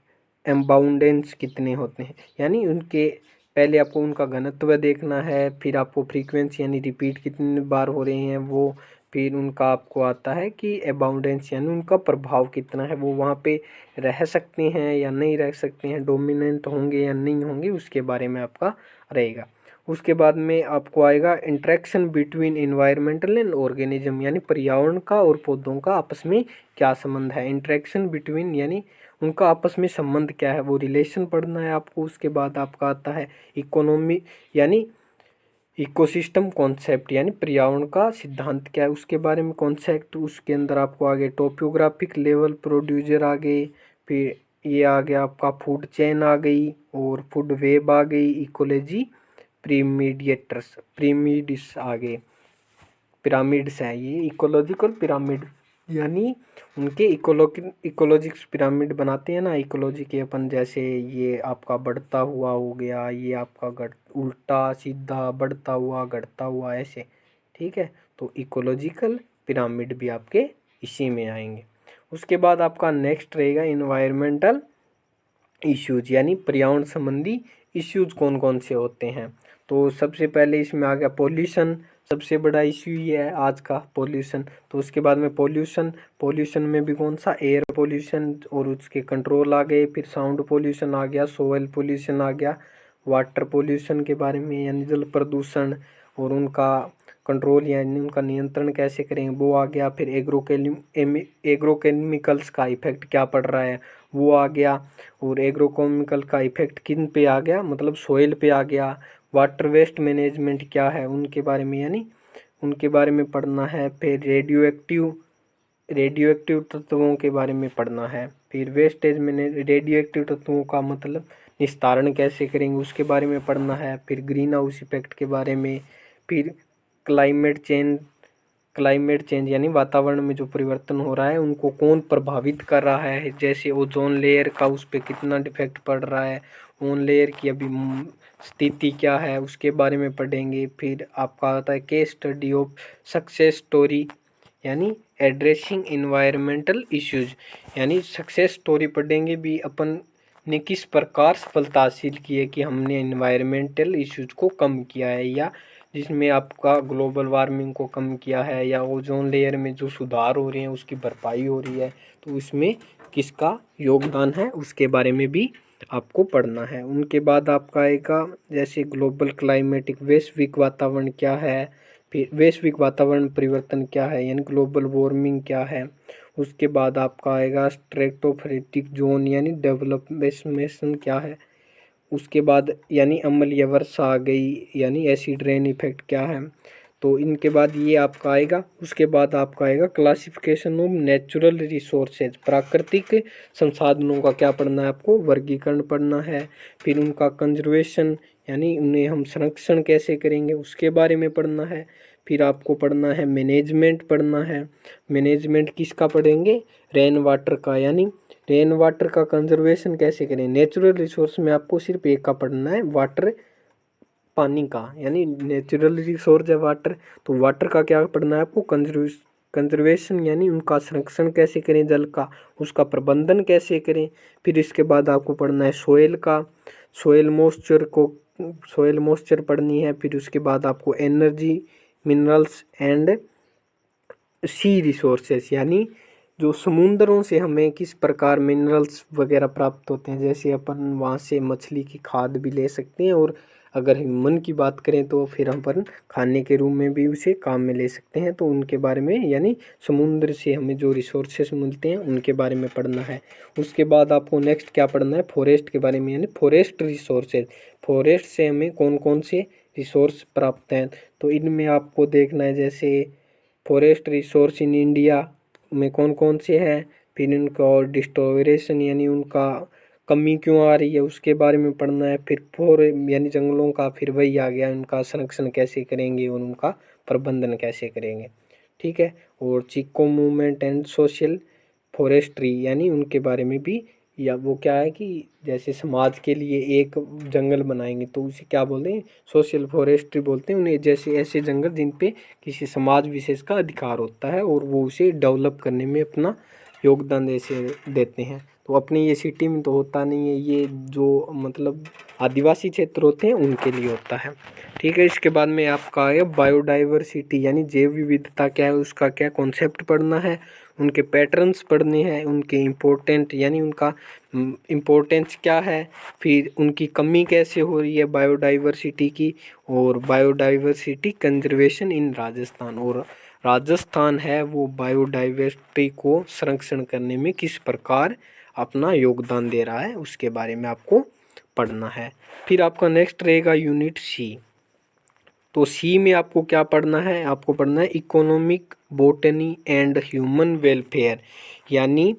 एम्बाउंडेंस कितने होते हैं, यानी उनके पहले आपको उनका घनत्व देखना है, फिर आपको फ्रीक्वेंसी यानी रिपीट कितनी बार हो रहे हैं वो, फिर उनका आपको आता है कि अबाउंडेंस यानी उनका प्रभाव कितना है, वो वहाँ पे रह सकते हैं या नहीं रह सकते हैं, डोमिनेंट होंगे या नहीं होंगे, उसके बारे में आपका रहेगा। उसके बाद में आपको आएगा interaction between environmental and organism, यानी पर्यावरण का और पौधों का आपस में क्या संबंध है। इंटरेक्शन बिटवीन यानी उनका आपस में संबंध क्या है, वो रिलेशन पढ़ना है आपको। उसके बाद आपका आता है इकोनॉमी यानी इकोसिस्टम कॉन्सेप्ट, यानी पर्यावरण का सिद्धांत क्या है उसके बारे में कॉन्सेप्ट। उसके अंदर आपको आगे टोपोग्राफिक लेवल प्रोड्यूसर आ गए, फिर ये आ गया आपका फूड चेन आ गई, और फूड वेब आ गई, इकोलॉजी पिरामिड्स आ गए, पिरामिड्स है ये इकोलॉजिकल पिरामिड, यानी उनके इकोलॉजिक्स पिरामिड बनाते हैं ना इकोलॉजी के अपन, जैसे ये आपका बढ़ता हुआ हो गया, ये आपका उल्टा सीधा बढ़ता हुआ घटता हुआ ऐसे, ठीक है। तो इकोलॉजिकल पिरामिड भी आपके इसी में आएंगे। उसके बाद आपका नेक्स्ट रहेगा इन्वायरमेंटल इश्यूज, यानी पर्यावरण संबंधी इश्यूज कौन कौन से होते हैं। तो सबसे पहले इसमें आ गया पोल्यूशन, सबसे बड़ा इश्यू ये है आज का पोल्यूशन। तो उसके बाद में पोल्यूशन में भी कौन सा, एयर पोल्यूशन और उसके कंट्रोल आ गए, फिर साउंड पोल्यूशन आ गया, सोयल पोल्यूशन आ गया, वाटर पोल्यूशन के बारे में यानी जल प्रदूषण और उनका कंट्रोल यानी उनका नियंत्रण कैसे करेंगे वो आ गया, फिर एग्रोकेमिकल्स का इफेक्ट क्या पड़ रहा है वो आ गया, और एग्रोकेमिकल का इफेक्ट किन पे आ गया, मतलब सोइल पे आ गया। वाटर वेस्ट मैनेजमेंट क्या है उनके बारे में, यानी उनके बारे में पढ़ना है। फिर रेडियो एक्टिव तत्वों के बारे में पढ़ना है। फिर वेस्टेज मैंने रेडियो एक्टिव तत्वों का मतलब निस्तारण कैसे करेंगे उसके बारे में पढ़ना है। फिर ग्रीन हाउस इफेक्ट के बारे में, फिर क्लाइमेट चेंज यानी वातावरण में जो परिवर्तन हो रहा है उनको कौन प्रभावित कर रहा है, जैसे ओजोन लेयर का उस पर कितना डिफेक्ट पड़ रहा है, ओजोन लेयर की अभी स्थिति क्या है उसके बारे में पढ़ेंगे। फिर आपका आता है case study of success story, यानी एड्रेसिंग इन्वायरमेंटल इश्यूज, यानी सक्सेस स्टोरी पढ़ेंगे भी अपन ने किस प्रकार सफलता हासिल की है कि हमने इन्वायरमेंटल इश्यूज को कम किया है, या जिसमें आपका ग्लोबल वार्मिंग को कम किया है, या ओजोन लेयर में जो सुधार हो रहे हैं उसकी भरपाई हो रही है, तो इसमें किसका योगदान है उसके बारे में भी आपको पढ़ना है। उनके बाद आपका आएगा जैसे ग्लोबल क्लाइमेटिक वैश्विक वातावरण क्या है, फिर वैश्विक वातावरण परिवर्तन क्या है यानी ग्लोबल वार्मिंग क्या है। उसके बाद आपका आएगा स्ट्रेटोफिटिक जोन यानी डेवलपमेशन क्या है। उसके बाद यानी अम्लीय वर्षा आ गई, यानी एसिड रेन इफेक्ट क्या है। तो इनके बाद ये आपका आएगा। उसके बाद आपका आएगा क्लासिफिकेशन ऑफ नेचुरल रिसोर्सेज, प्राकृतिक संसाधनों का क्या पढ़ना है आपको, वर्गीकरण पढ़ना है। फिर उनका कंजर्वेशन यानी उन्हें हम संरक्षण कैसे करेंगे उसके बारे में पढ़ना है। फिर आपको पढ़ना है मैनेजमेंट पढ़ना है। मैनेजमेंट किसका पढ़ेंगे, रेन वाटर का, यानी रेन वाटर का कंजर्वेशन कैसे करें। नेचुरल रिसोर्स में आपको सिर्फ एक का पढ़ना है, वाटर पानी का, यानी नेचुरल रिसोर्स है वाटर, तो वाटर का क्या पढ़ना है आपको, कंजर्वेशन यानी उनका संरक्षण कैसे करें, जल का उसका प्रबंधन कैसे करें। फिर इसके बाद आपको पढ़ना है सोयल का, सोयल मॉइस्चर पढ़नी है। फिर उसके बाद आपको energy, minerals and sea resources, यानी जो समुद्रों से हमें किस प्रकार मिनरल्स वगैरह प्राप्त होते हैं, जैसे अपन वहाँ से मछली की खाद भी ले सकते हैं, और अगर ह्यूमन की बात करें तो फिर हम अपन खाने के रूप में भी उसे काम में ले सकते हैं। तो उनके बारे में यानी समुद्र से हमें जो रिसोर्सेस मिलते हैं उनके बारे में पढ़ना है। उसके बाद आपको नेक्स्ट क्या पढ़ना है, फॉरेस्ट के बारे में, यानी फॉरेस्ट रिसोर्सेज, फॉरेस्ट से हमें कौन कौन से रिसोर्स प्राप्त हैं। तो इनमें आपको देखना है जैसे फॉरेस्ट रिसोर्स इन इंडिया में कौन कौन से हैं, फिर इनका डिस्टोरेशन यानी उनका कमी क्यों आ रही है उसके बारे में पढ़ना है। फिर यानी जंगलों का फिर वही आ गया, उनका संरक्षण कैसे करेंगे और उनका प्रबंधन कैसे करेंगे, ठीक है। और Chipko movement and social forestry, यानी उनके बारे में भी, या वो क्या है कि जैसे समाज के लिए एक जंगल बनाएंगे तो उसे क्या बोलते हैं, सोशल फॉरेस्ट्री बोलते हैं उन्हें, जैसे ऐसे जंगल जिन पे किसी समाज विशेष का अधिकार होता है और वो उसे डेवलप करने में अपना योगदान देते हैं। तो अपने ये सिटी में तो होता नहीं है, ये जो मतलब आदिवासी क्षेत्र होते हैं उनके लिए होता है। ठीक है, इसके बाद में आपका आएगा बायोडाइवर्सिटी, यानी जैव विविधता क्या है उसका क्या कॉन्सेप्ट पढ़ना है, उनके पैटर्न्स पढ़ने हैं, उनके इम्पोर्टेंट यानी उनका इम्पोर्टेंस क्या है, फिर उनकी कमी कैसे हो रही है बायोडाइवर्सिटी की, और बायोडाइवर्सिटी कंजर्वेशन इन राजस्थान, और राजस्थान है वो बायोडाइवर्सिटी को संरक्षण करने में किस प्रकार अपना योगदान दे रहा है उसके बारे में आपको पढ़ना है। फिर आपका नेक्स्ट रहेगा यूनिट सी। तो सी में आपको क्या पढ़ना है, आपको पढ़ना है economic botany and human welfare, यानी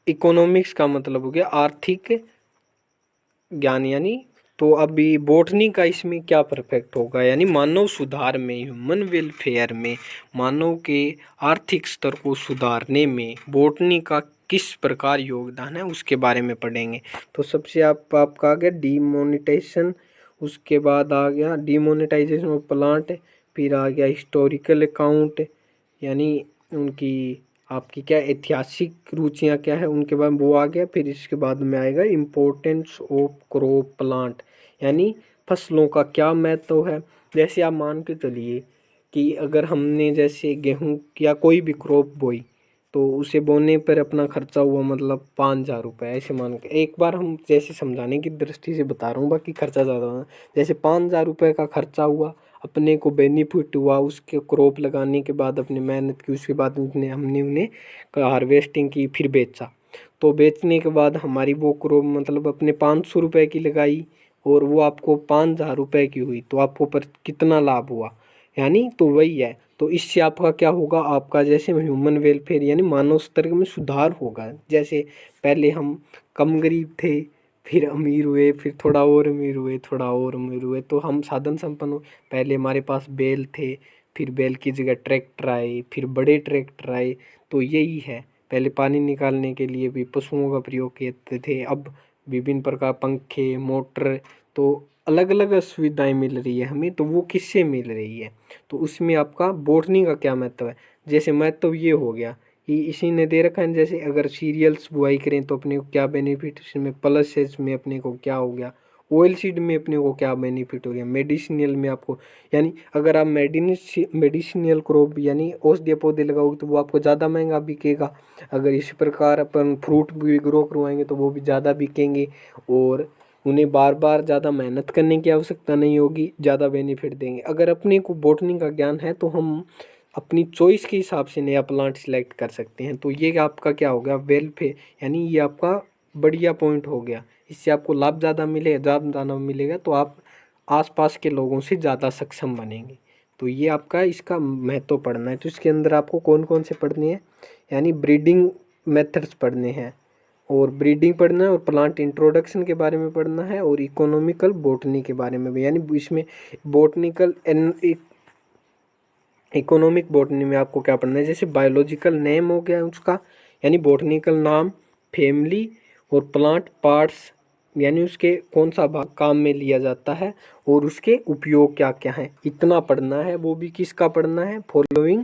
इकोनॉमिक्स का मतलब हो गया आर्थिक ज्ञान, यानी तो अभी बॉटनी का इसमें क्या परफेक्ट होगा, यानी मानव सुधार में, ह्यूमन वेलफेयर में, मानव के आर्थिक स्तर को सुधारने में बॉटनी का किस प्रकार योगदान है उसके बारे में पढ़ेंगे। तो सबसे आपका आ गया डीमोनेटाइजेशन, उसके बाद आ गया डीमोनेटाइजेशन ऑफ प्लांट, फिर आ गया हिस्टोरिकल अकाउंट, यानी उनकी आपकी क्या ऐतिहासिक रुचियाँ क्या है उनके बाद वो आ गया। फिर इसके बाद में आएगा इम्पोर्टेंस ऑफ क्रॉप प्लांट, यानी फसलों का क्या महत्व है। जैसे आप मान के चलिए कि अगर हमने जैसे गेहूँ या कोई भी क्रॉप बोई, तो उसे बोने पर अपना खर्चा हुआ मतलब 5,000 रुपये, ऐसे मान के एक बार हम जैसे समझाने की दृष्टि से बता रहा हूँ, बाकी खर्चा ज़्यादा हुआ, जैसे 5,000 रुपये का खर्चा हुआ, अपने को बेनिफिट हुआ उसके क्रॉप लगाने के बाद, अपनी मेहनत की, उसके बाद हमने उन्हें हार्वेस्टिंग की, फिर बेचा। तो बेचने के बाद हमारी वो क्रॉप मतलब अपने 500 रुपये की लगाई और वो आपको 5,000 रुपये की हुई, तो आपको पर कितना लाभ हुआ, यानी तो वही है। तो इससे आपका क्या होगा, आपका जैसे ह्यूमन वेलफेयर यानी मानव स्तर में सुधार होगा। जैसे पहले हम कम गरीब थे, फिर अमीर हुए, फिर थोड़ा और अमीर हुए, थोड़ा और अमीर हुए, तो हम साधन संपन्न हुए। पहले हमारे पास बैल थे, फिर बैल की जगह ट्रैक्टर आए, फिर बड़े ट्रैक्टर आए। तो यही है, पहले पानी निकालने के लिए भी पशुओं का प्रयोग करते थे, अब विभिन्न प्रकार पंखे, मोटर, तो अलग अलग सुविधाएं मिल रही है हमें। तो वो किससे मिल रही है, तो उसमें आपका बॉटनी का क्या महत्व है। जैसे महत्व ये हो गया कि इसी ने दे रखा है, जैसे अगर सीरियल्स बुआई करें तो अपने को क्या बेनिफिट, इसमें प्लसेस में अपने को क्या हो गया, ऑयल सीड में अपने को क्या बेनिफिट हो गया, मेडिसिनल में आपको, यानी अगर आप मेडिसिनल क्रॉप यानी औषधीय पौधे लगाओगे तो वो आपको ज़्यादा महंगा बिकेगा। अगर इसी प्रकार अपन फ्रूट भी ग्रो करवाएंगे तो वो भी ज़्यादा बिकेंगे, और उन्हें बार बार ज़्यादा मेहनत करने की आवश्यकता नहीं होगी, ज़्यादा बेनिफिट देंगे। अगर अपने को बॉटनी का ज्ञान है तो हम अपनी चॉइस के हिसाब से नया प्लांट सिलेक्ट कर सकते हैं। तो ये आपका क्या हो गया, वेलफेयर, यानी ये आपका बढ़िया पॉइंट हो गया। इससे आपको लाभ ज़्यादा मिलेगा, ज़्यादा मिलेगा तो आप आसपास के लोगों से ज़्यादा सक्षम बनेंगे। तो ये आपका इसका महत्व पढ़ना है। तो इसके अंदर आपको कौन कौन से पढ़ने हैं, यानी ब्रीडिंग मेथड्स पढ़ने हैं, और ब्रीडिंग पढ़ना है, और प्लांट इंट्रोडक्शन के बारे में पढ़ना है, और इकोनॉमिकल बॉटनी के बारे में भी, यानी इसमें बॉटनिकल इकोनॉमिक बॉटनी में आपको क्या पढ़ना है, जैसे बायोलॉजिकल नेम हो गया उसका, यानी बॉटनिकल नाम, फैमिली, और प्लांट पार्ट्स, यानी उसके कौन सा भाग काम में लिया जाता है, और उसके उपयोग क्या क्या हैं, इतना पढ़ना है। वो भी किसका पढ़ना है, फॉलोइंग,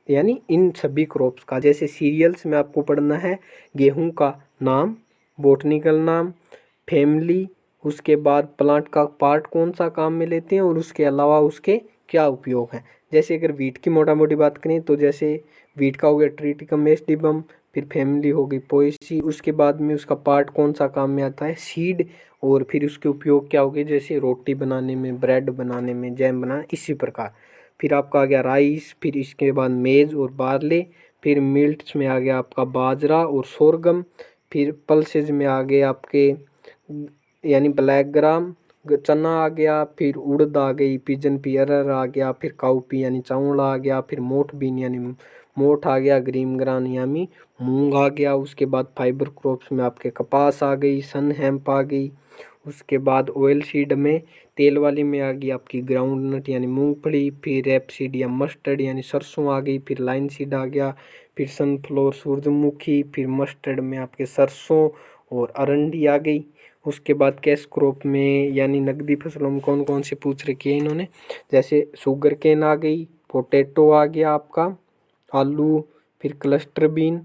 यानी इन सभी क्रॉप्स का। जैसे सीरियल्स में आपको पढ़ना है गेहूं का नाम, बॉटनिकल नाम, फैमिली, उसके बाद प्लांट का पार्ट कौन सा काम में लेते हैं, और उसके अलावा उसके क्या उपयोग हैं। जैसे अगर वीट की मोटा मोटी बात करें तो जैसे वीट का हो गया ट्रिटिकम एस्टिबम, फिर फैमिली हो गई पोएसी, उसके बाद में उसका पार्ट कौन सा काम में आता है, सीड, और फिर उसके उपयोग क्या हो गए, जैसे रोटी बनाने में, ब्रेड बनाने में, जैम बनाने, इसी प्रकार। फिर आपका आ गया राइस, फिर इसके बाद मेज़ और बार्ले, फिर मिल्ट्स में आ गया आपका बाजरा और सोरगम, फिर पल्सेज में आ गए आपके यानी ब्लैक ग्राम, चना आ गया, फिर उड़द आ गई, पिजन पी, अरहर आ गया, फिर काउपी यानी चावल आ गया, फिर मोठ बीन यानी मोठ आ गया, ग्रीन ग्रान यानी मूंग आ गया। उसके बाद फाइबर क्रॉप्स में आपके कपास आ गई, सन हेम्प आ गई। उसके बाद ऑयल सीड में, तेल वाली में आ गई आपकी ग्राउंड नट यानी मूंगफली, फिर रेप सीड या मस्टर्ड यानी सरसों आ गई, फिर लाइन सीड आ गया, फिर सनफ्लोर सूरजमुखी, फिर मस्टर्ड में आपके सरसों और अरंडी आ गई। उसके बाद कैश क्रॉप में यानी नकदी फसलों में कौन कौन से पूछ रखे हैं इन्होंने, जैसे शुगर केन आ गई, पोटैटो आ गया आपका, आलू, फिर क्लस्टर बीन,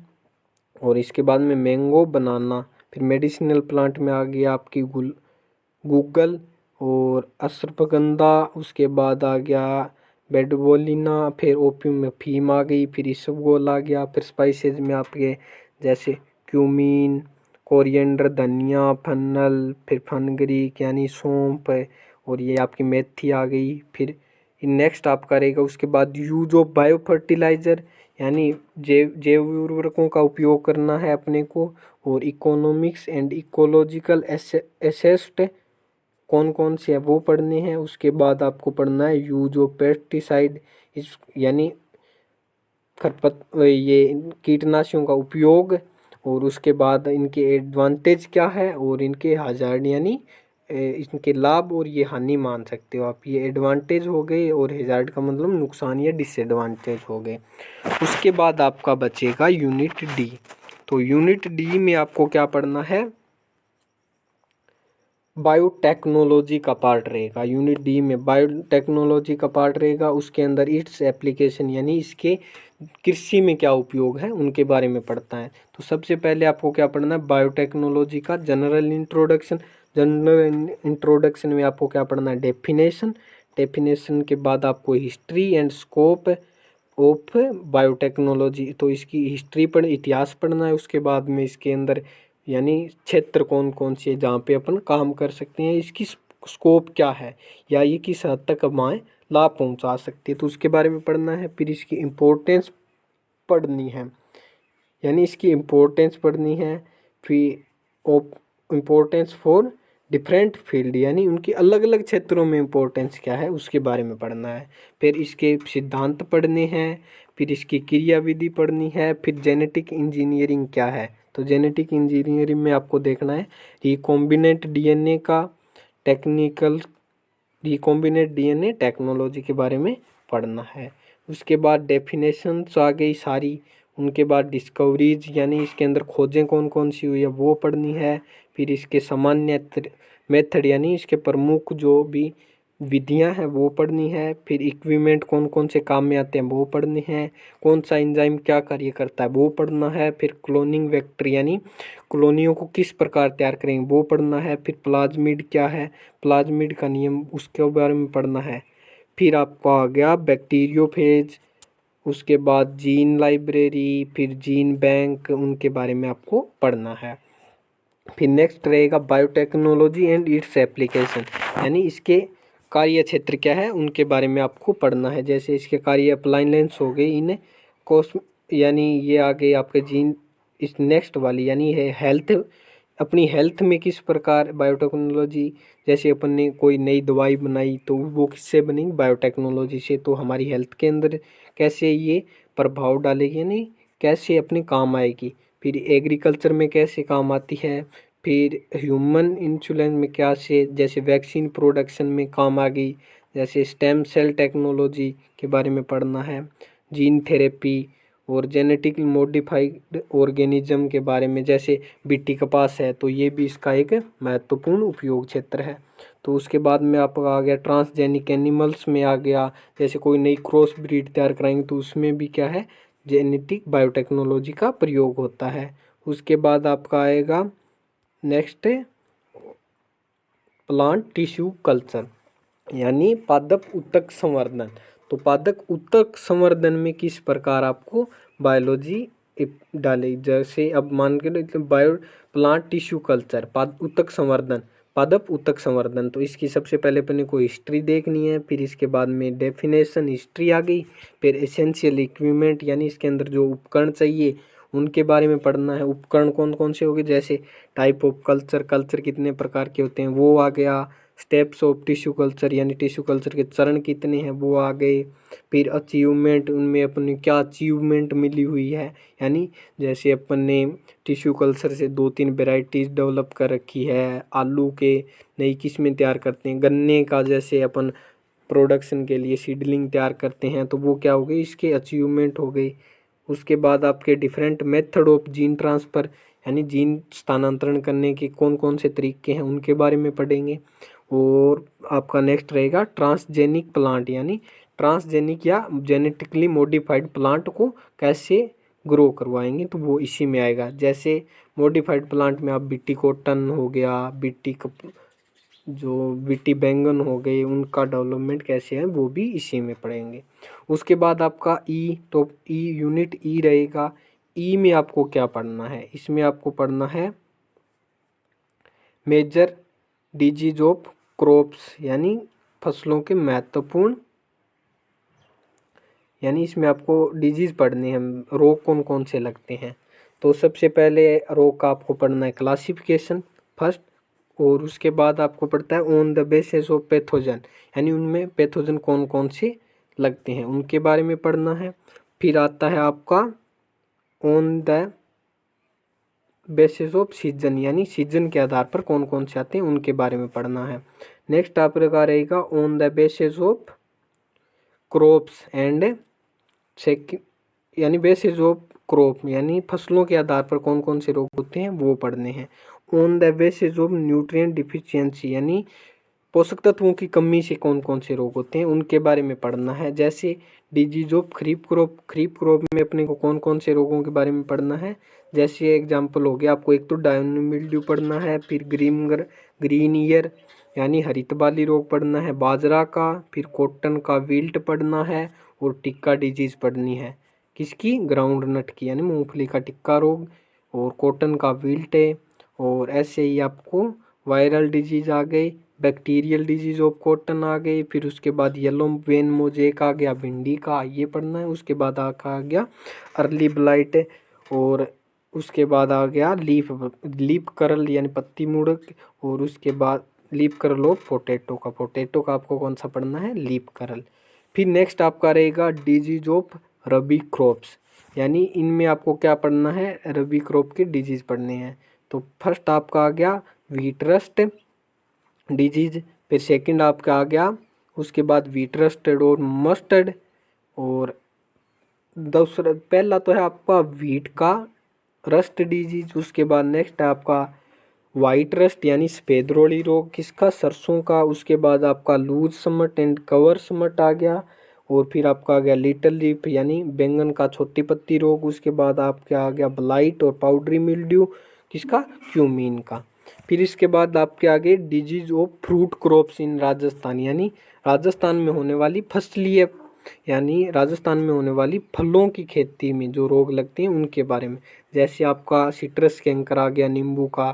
और इसके बाद में मैंगो बनाना। फिर मेडिसिनल प्लांट में आ गया आपकी गूगल और अश्वगंधा। उसके बाद आ गया बेडवोलिना। फिर ओपियम में फीम आ गई। फिर इसबगोल आ गया। फिर स्पाइसेज में आपके जैसे क्यूमीन, कोरिएंडर, धनिया, फन्नल, फिर फनग्रीक यानी सौंफ, और ये आपकी मेथी आ गई। फिर नेक्स्ट आपका रहेगा उसके बाद यूज ऑफ बायो फर्टिलाइज़र यानी जैव उर्वरकों का उपयोग करना है अपने को। और इकोनॉमिक्स एंड इकोलॉजिकल एसेस्ट कौन कौन से है वो पढ़ने हैं। उसके बाद आपको पढ़ना है यूज ऑफ पेस्टिसाइड इस यानी ये कीटनाशकों का उपयोग। और उसके बाद इनके एडवांटेज क्या है और इनके हजार्ड यानी इनके लाभ और ये हानि मान सकते हो आप। ये एडवांटेज हो गए और हजार्ड का मतलब नुकसान या डिसएडवांटेज हो गए। उसके बाद आपका बचेगा यूनिट डी। तो यूनिट डी में आपको क्या पढ़ना है, बायोटेक्नोलॉजी का पार्ट रहेगा। यूनिट डी में बायोटेक्नोलॉजी का पार्ट रहेगा। उसके अंदर इट्स एप्लीकेशन यानी इसके कृषि में क्या उपयोग है उनके बारे में पढ़ता है। तो सबसे पहले आपको क्या पढ़ना है, बायोटेक्नोलॉजी का जनरल इंट्रोडक्शन। जनरल इंट्रोडक्शन में आपको क्या पढ़ना है, डेफिनेशन। डेफिनेशन के बाद आपको history and scope of biotechnology, तो इसकी हिस्ट्री इतिहास पढ़ना है। उसके बाद में इसके अंदर यानी क्षेत्र कौन कौन से जहाँ पे अपन काम कर सकते हैं, इसकी स्कोप क्या है या ये किस हद तक हमें लाभ पहुँचा सकती है, तो उसके बारे में पढ़ना है। फिर इसकी इम्पोर्टेंस पढ़नी है यानी इसकी इम्पोर्टेंस पढ़नी है। फिर इम्पोर्टेंस फॉर डिफरेंट फील्ड यानी उनकी अलग अलग क्षेत्रों में इम्पोर्टेंस क्या है उसके बारे में पढ़ना है। फिर इसके सिद्धांत पढ़ने हैं। फिर इसकी क्रियाविधि पढ़नी है। फिर जेनेटिक इंजीनियरिंग क्या है, तो जेनेटिक इंजीनियरिंग में आपको देखना है रिकॉम्बिनेंट डीएनए का टेक्निकल रिकॉम्बिनेंट डीएनए टेक्नोलॉजी के बारे में पढ़ना है। उसके बाद डेफिनेशंस आ गई सारी। उनके बाद डिस्कवरीज यानी इसके अंदर खोजें कौन कौन सी हुई है वो पढ़नी है। फिर इसके सामान्य मेथड यानी इसके प्रमुख जो भी विधियां हैं वो पढ़नी है। फिर इक्विपमेंट कौन कौन से काम में आते हैं वो पढ़ने हैं। कौन सा एंजाइम क्या कार्य करता है वो पढ़ना है। फिर क्लोनिंग वेक्टर यानी कॉलोनियों को किस प्रकार तैयार करेंगे वो पढ़ना है। फिर प्लाज्मिड क्या है, प्लाज्मिड का नियम उसके बारे में पढ़ना है। फिर आपका आ गया बैक्टीरियोफेज। उसके बाद जीन लाइब्रेरी, फिर जीन बैंक, उनके बारे में आपको पढ़ना है। फिर नेक्स्ट रहेगा बायोटेक्नोलॉजी एंड इट्स एप्लीकेशन यानी इसके कार्य क्षेत्र क्या है उनके बारे में आपको पढ़ना है। जैसे इसके कार्य अप्लाइंस हो गई, इन कोस यानी ये आ गए आपके जीन। इस नेक्स्ट वाली यानी है हेल्थ, अपनी हेल्थ में किस प्रकार बायोटेक्नोलॉजी, जैसे अपन ने कोई नई दवाई बनाई तो वो किससे बनी, बायोटेक्नोलॉजी से। तो हमारी हेल्थ के अंदर कैसे ये प्रभाव डालेगी यानी कैसे अपने काम आएगी। फिर एग्रीकल्चर में कैसे काम आती है। फिर ह्यूमन इंसुलिन में क्या से जैसे वैक्सीन प्रोडक्शन में काम आ गई। जैसे स्टेम सेल टेक्नोलॉजी के बारे में पढ़ना है। जीन थेरेपी और जेनेटिक मॉडिफाइड ऑर्गेनिज्म के बारे में, जैसे बीटी कपास है तो ये भी इसका एक महत्वपूर्ण उपयोग क्षेत्र है। तो उसके बाद में आपका आ गया ट्रांसजेनिक एनिमल्स में आ गया, जैसे कोई नई क्रॉस ब्रीड तैयार कराएंगे तो उसमें भी क्या है जेनेटिक बायोटेक्नोलॉजी का प्रयोग होता है। उसके बाद आपका आएगा नेक्स्ट प्लांट टिश्यू कल्चर यानी पादप उत्तक संवर्धन। तो पादप उत्तक संवर्धन में किस प्रकार आपको बायोलॉजी डाले, जैसे अब मान के बायो प्लांट टिश्यू कल्चर पाद उत्तक संवर्धन, पादप उत्तक संवर्धन। तो इसकी सबसे पहले अपने को हिस्ट्री देखनी है। फिर इसके बाद में डेफिनेशन हिस्ट्री आ गई। फिर एसेंशियल इक्विपमेंट यानी इसके अंदर जो उपकरण चाहिए उनके बारे में पढ़ना है। उपकरण कौन कौन से हो गए, जैसे टाइप ऑफ कल्चर, कल्चर कितने प्रकार के होते हैं वो आ गया। स्टेप्स ऑफ टिश्यू कल्चर यानी टिश्यू कल्चर के चरण कितने हैं वो आ गए। फिर अचीवमेंट, उनमें अपने क्या अचीवमेंट मिली हुई है, यानी जैसे अपन ने टिश्यू कल्चर से 2-3 वेराइटीज़ डेवलप कर रखी है। आलू के नई किस्में तैयार करते हैं, गन्ने का जैसे अपन प्रोडक्शन के लिए सीडलिंग तैयार करते हैं तो वो क्या हो गई, इसके अचीवमेंट हो गई। उसके बाद आपके different method of gene transfer यानी जीन स्थानांतरण करने के कौन कौन से तरीके हैं उनके बारे में पढ़ेंगे। और आपका नेक्स्ट रहेगा ट्रांसजेनिक प्लांट यानी ट्रांसजेनिक या जेनेटिकली मॉडिफाइड प्लांट को कैसे ग्रो करवाएंगे तो वो इसी में आएगा। जैसे मॉडिफाइड प्लांट में आप बीटी कॉटन हो गया, बीटी बैंगन हो गए, उनका डेवलपमेंट कैसे है वो भी इसी में पढ़ेंगे। उसके बाद आपका तो यूनिट ई रहेगा। ई में आपको क्या पढ़ना है, इसमें आपको पढ़ना है मेजर डिजीज ऑफ क्रॉप्स, यानी फसलों के महत्वपूर्ण, यानी इसमें आपको डिजीज पढ़ने हैं, रोग कौन कौन से लगते हैं। तो सबसे पहले रोग का आपको पढ़ना है क्लासिफिकेशन फर्स्ट, और उसके बाद आपको पढ़ता है on the basis of pathogen, यानी उनमें पैथोजन कौन कौन से लगते हैं उनके बारे में पढ़ना है। फिर आता है आपका on the basis off season, यानी सीजन के आधार पर कौन कौन से आते हैं उनके बारे में पढ़ना है। नेक्स्ट आपका रहेगा on the basis of crops and यानी बेसिस ऑफ क्रॉप, यानी फसलों के आधार पर कौन कौन से रोग होते हैं वो पढ़ने हैं। On the basis of nutrient deficiency, यानी पोषक तत्वों की कमी से कौन कौन से रोग होते हैं उनके बारे में पढ़ना है। जैसे डिजीज ऑफ खरीफ क्रॉप में अपने को कौन कौन से रोगों के बारे में पढ़ना है। जैसे एग्जाम्पल हो गया आपको, एक तो डायनी मिल्ड्यू पढ़ना है, फिर ग्रीन ईयर यानी हरित बाली रोग पढ़ना है बाजरा का, फिर कॉटन का विल्ट पढ़ना है, और टिक्का डिजीज पढ़नी है किसकी, ग्राउंड नट की, यानी मूंगफली का टिक्का रोग, और कॉटन का विल्ट है। और ऐसे ही आपको वायरल डिजीज आ गई, बैक्टीरियल डिजीज ऑफ कॉटन आ गई, फिर उसके बाद येलो वेन मोजेक आ गया भिंडी का, ये पढ़ना है। उसके बाद आ गया अर्ली ब्लाइट, और उसके बाद आ गया लीफ करल यानी पत्ती मुड़क, और उसके बाद लीफ करल ऑफ पोटैटो का आपको कौन सा पढ़ना है, लीफ करल। फिर नेक्स्ट आपका रहेगा डिजीज ऑफ रबी क्रॉप्स, यानी इनमें आपको क्या पढ़ना है, रबी क्रॉप के डिजीज पढ़ने हैं। तो फर्स्ट आपका आ गया व्हीट रस्ट डिजीज, फिर सेकंड आपका आ गया उसके बाद व्हीट रस्ट और मस्टर्ड, और दूसरा पहला तो है आपका व्हीट का रस्ट डिजीज। उसके बाद नेक्स्ट है आपका वाइट रस्ट यानी सफ़ेद रोड़ी रोग किसका, सरसों का। उसके बाद आपका लूज समट एंड कवर समट आ गया, और फिर आपका आ गया लिटिल लीफ यानी बैंगन का छोटी पत्ती रोग। उसके बाद आपका आ गया ब्लाइट और पाउडरी मिल्ड्यू किसका, क्यूमीन का। फिर इसके बाद आपके आगे डिजीज ऑफ फ्रूट क्रॉप्स इन राजस्थान, यानी राजस्थान में होने वाली फसलीय, यानी राजस्थान में होने वाली फलों की खेती में जो रोग लगते हैं उनके बारे में। जैसे आपका सिट्रस कैंकर आ गया नींबू का,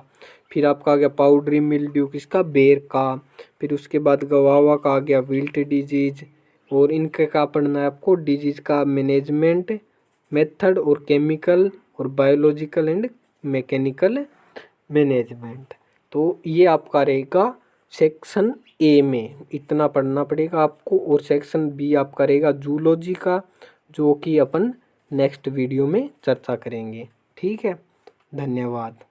फिर आपका आ गया पाउडरी मिल्ड्यू किसका, बेर का। फिर उसके बाद गवावा का आ गया विल्ट डिजीज, और इनके का पढ़ना है आपको डिजीज का मैनेजमेंट मेथड, और केमिकल और बायोलॉजिकल एंड मैकेनिकल मैनेजमेंट। तो ये आपका रहेगा सेक्शन ए में, इतना पढ़ना पड़ेगा आपको। और सेक्शन बी आपका रहेगा जूलॉजी का, जो कि अपन नेक्स्ट वीडियो में चर्चा करेंगे। ठीक है, धन्यवाद।